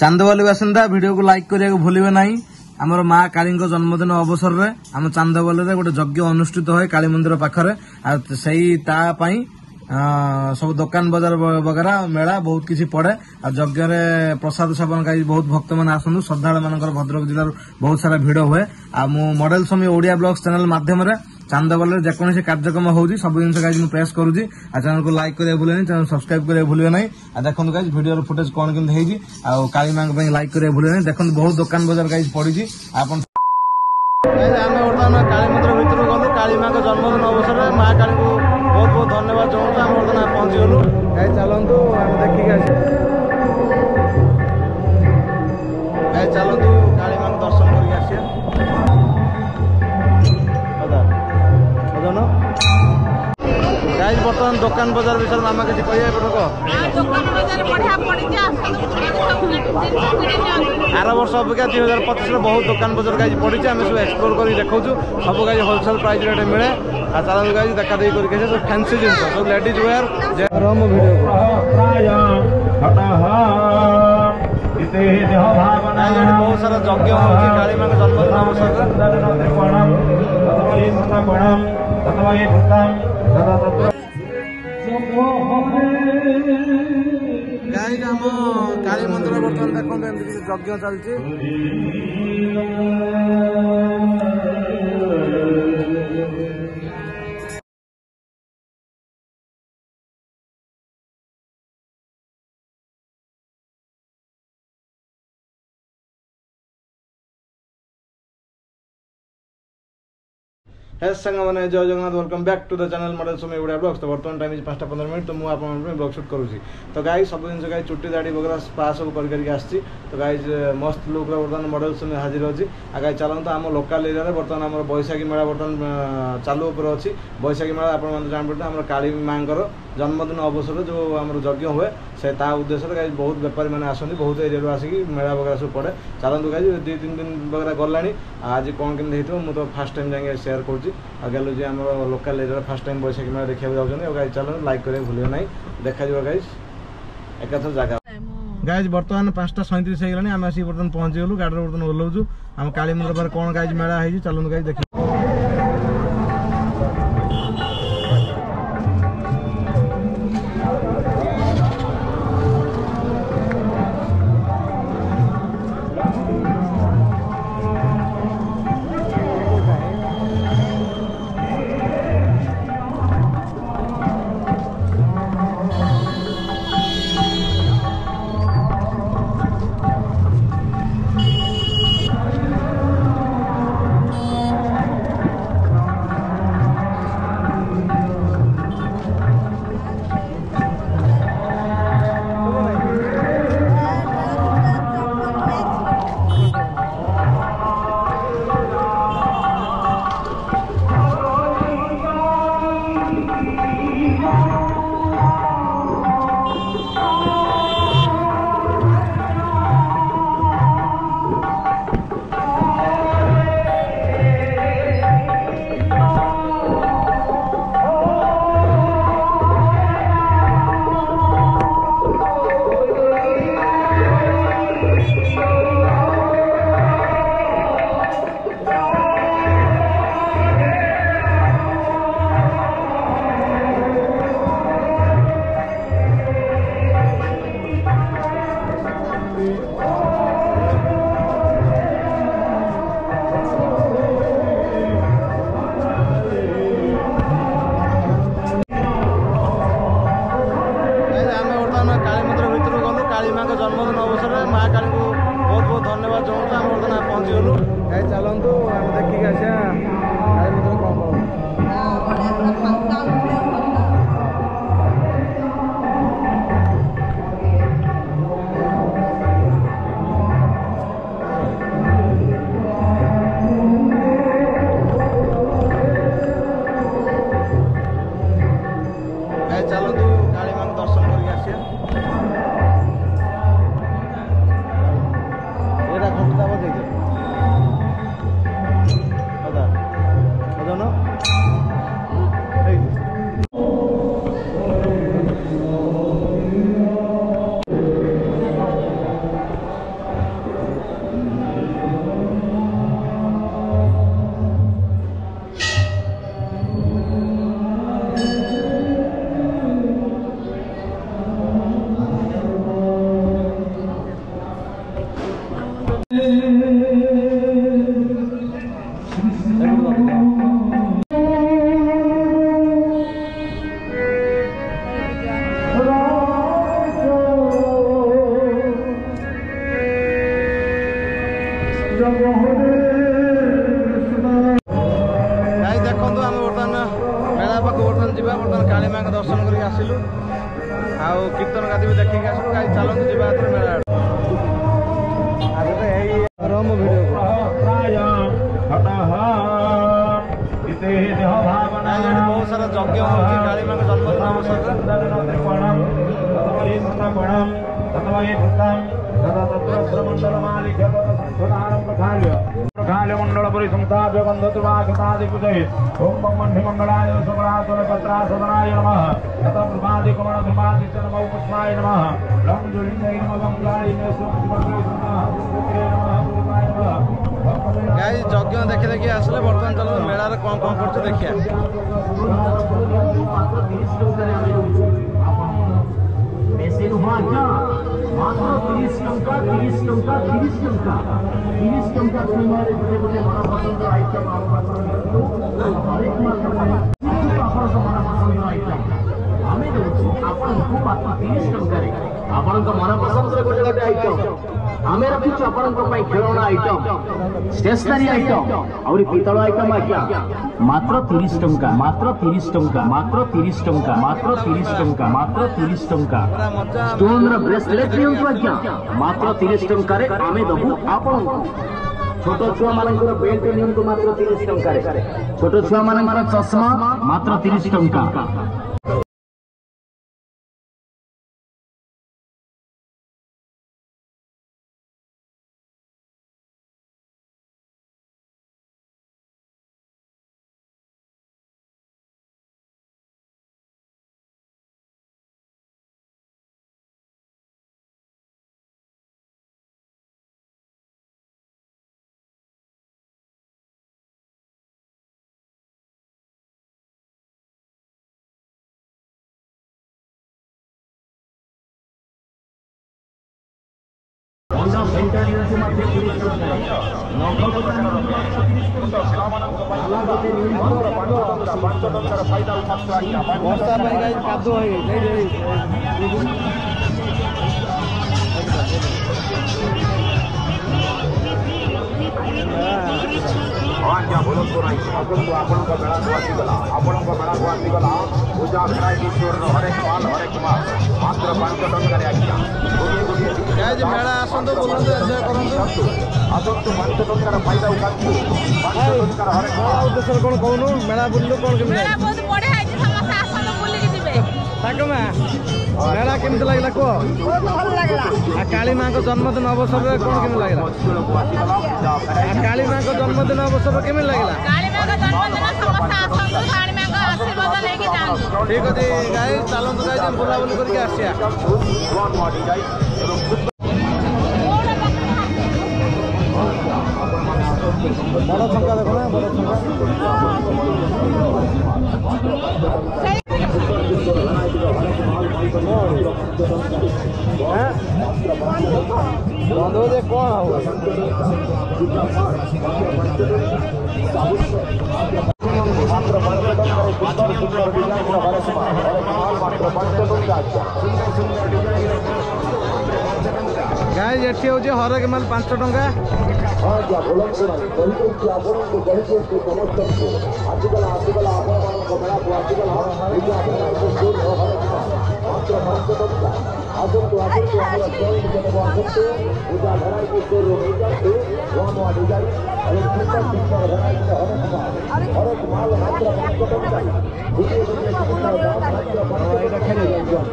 चांदवाली बासिंदा वीडियो को लाइक करिया भूलिबे नाही। आमर माँ काली जन्मदिन अवसर में आम चांदवाली गोटे यज्ञ अनुष्ठित हुए काली मंदिर पाखरे सब दुकान बजार वगैरह मेला बहुत किसी पड़े यज्ञ प्रसाद सेवन का बहुत भक्त मैंने आसतु श्रद्धा मानकर भद्रक जिलार बहुत सारा भिड़ हुए model Swami Odia blogs channel माध्यम चांदवाली जेकोसी कार्यक्रम होगी सब जिन गाइज प्रेस करुँगी चैनल को लाइक करिया भूलिए चैनल सब्सक्राइब करिया भूलिए नहीं देखो गाइज वीडियो फुटेज कौन केमती काली माँ लाइक करिया भूलिए नहीं देखो बहुत दुकान बजार गाइज पड़ी आप आम बर्तमान काली मंदिर भितर गलु काली माँ जन्मदिन अवसर में माँ काली को बहुत बहुत धन्यवाद जनाऊँ आम बर्तमान पहुंची गलु चलतु आम देखिक चलतु काली माँ दर्शन करके आसिया गाइज बर्तमान दुकान बजार विषय मामा किसी कह आर वर्ष अपेक्षा 2025 बहुत दुकान बजार गाइज पड़ी आम सब एक्सप्लोर कर देखा सब गाइज होलसेल प्राइस रेट मिले चलते गाइज देखा देखी करके सब फैंसी जिन सब लेडीज वेयर बहुत सारा यज्ञ काली माँ जन्मदिन अवसर गाइज आम काली मंदिर बर्तमान देखते यज्ञ चलती मैंने जय Jagannath welcome back to the channel model Swami Odia blogs. तो बर्तमान टाइम 5:15 मिनट तो मुझे ब्लॉग शूट करुँगी तो गाइज सब जिन गाइज चुट्टी दाढ़ी वगैरह स्पा सब करके आसी तो गाइज मस्त लुक बर्तमान मॉडल स्वामी हाजिर अच्छी गाइज चलते आम लोकल एरिया बर्तमान आम बैशाखी मेला बर्तमान चालू उपर अच्छी बैशाखी मेला आप जानते आम काली माँ जन्मदिन अवसर जो आम यज्ञ हुए से उद्देश्य गाइज बहुत बेपारी मैंने आसती बहुत एरिया आसिक मेला वगैरह सब पड़े चलते गाइज 2-3 दिन वगैरह गला आज कौन केमती मुझे फर्स्ट टाइम जाए शेयर करुँगी गलु जी आम local area first time Baisakhi मेला देखा जाऊँगी गाइज चलो लाइक करें भूलिए ना देखा गाइज एकाथर जगह गाइज बर्तमान 5:37 हो गलानी आम आसिक बर्तमान पहुँची गलु गाड़ी बर्तमान ओह्लाऊँ आम काली मंदिर पर कौन गाइज मेला है चलते गाइज देख जन्मदिन अवसर में माँ काली को बहुत बहुत धन्यवाद जनाऊँ आम बर्तमान पहुँची गलु चलतु आम देखिक आसिया काली मंदिर कौन चलतु काली माँ दर्शन करके आसिया गाइस देखंतु हम बर्तमान मेला पाख बर्तमान जीवा बर्तमान काली मां दर्शन करके आसिलु आउ कीर्तन गादी भी देखि के आसिलु गाइस चलंतु जीवा मेला आगे एई रम वीडियो बहुत सारा यज्ञ होगी काली मां जन्मदिन अवसर मंडलपुरी संस्थाप्य गंधत्वादिपुजय ओम मंडि मंगलाय शुक्रासुर पत्रासनाय नमः तथा प्रभादि कमल धर्मादि नमः पुष्पाय नमः लम जुलिंगै नमः गंगाय गाइस यज्ञ देखे देखि आसले बर्तमान चलो मेला रे कोन कोन करछ देखिया पैसे नुहा क्या मात्र 30 टंका 30 टंका 30 टंका 30 टंका तुम्हारे बड़े बड़े बड़ा पसंद आइटम हर एक मात्र आपन मन पसंद आइटम हमें दउछु आपन को मात्र 30 टंका रे आपन को मन पसंद रे गोटे गोटे आइटम हमें रखिछु आपन को पई खेलना आइटम स्टेशनरी आइटम और पीतल आइटम आज्ञा मात्र 30 टंका मात्र 30 टंका मात्र 30 टंका मात्र 30 टंका मात्र 30 टंका स्टोन र ब्रेसलेट नियंतु आज्ञा मात्र 30 टंका रे हमें दबु आपन छोट छुआ मानकर बेल्ट नियंतु मात्र 30 टंका रे छोट छुआ मानकर चश्मा मात्र 30 टंका ବର୍ଷା ପାଇଁ ଗାଈ କାଦୁଅ आज्ञा बोलतो नहीं अगंतु आपण को बेला को आसीगला आपण को बेला को आसीगला पूजा कराई ईश्वर हरेक माल हरेक माल मात्र 5 टंका रे आज्ञा गाइस मेला आसंतो बोलंतो एन्जॉय करंतो आसंतो 5 टंका रे फायदा उठातु 5 टंका रे हरेक मेला उद्देश्य कोन कहनु मेला बुल्लु कोन के मेला बहुत बड़े है जे समस्त आसंतो बुल्ली के दिबे ताकमा मेला केमत लागला को बहुत भल लागला आ काली मां को जन्मदिन अवसर रे कोन केमत लागला आ काली मां को जन्मदिन अवसर रे केमत लागला काली मां का जन्मदिन समस्त आसंतो काली मां का आशीर्वाद लेके जांतु ठीक अछि गाइस चलंतो गाइस हम बुला बुली करके आसिया बड़ा संख्या देखो ना बड़ा संख्या बंद हो जाए कौन होगा गाइस एठी होजे हरक माल 5 टंका आज्ञा बोलतो नहीं कहते कि आपन को कहते कि समस्त को आजकल आपन को बड़ा को आजकल पूजा करना को दूर हो मात्र 5 टंका आजकल तो हमारा जॉइंट करने को आते पूजा कराई को दूर हो जाते वो आ जाए और कितना कितना बनाई को हर एक माल मात्र 5 टंका दूसरे दूसरे कितना दाम मात्र 5 टंका खेले जाएंगे लोग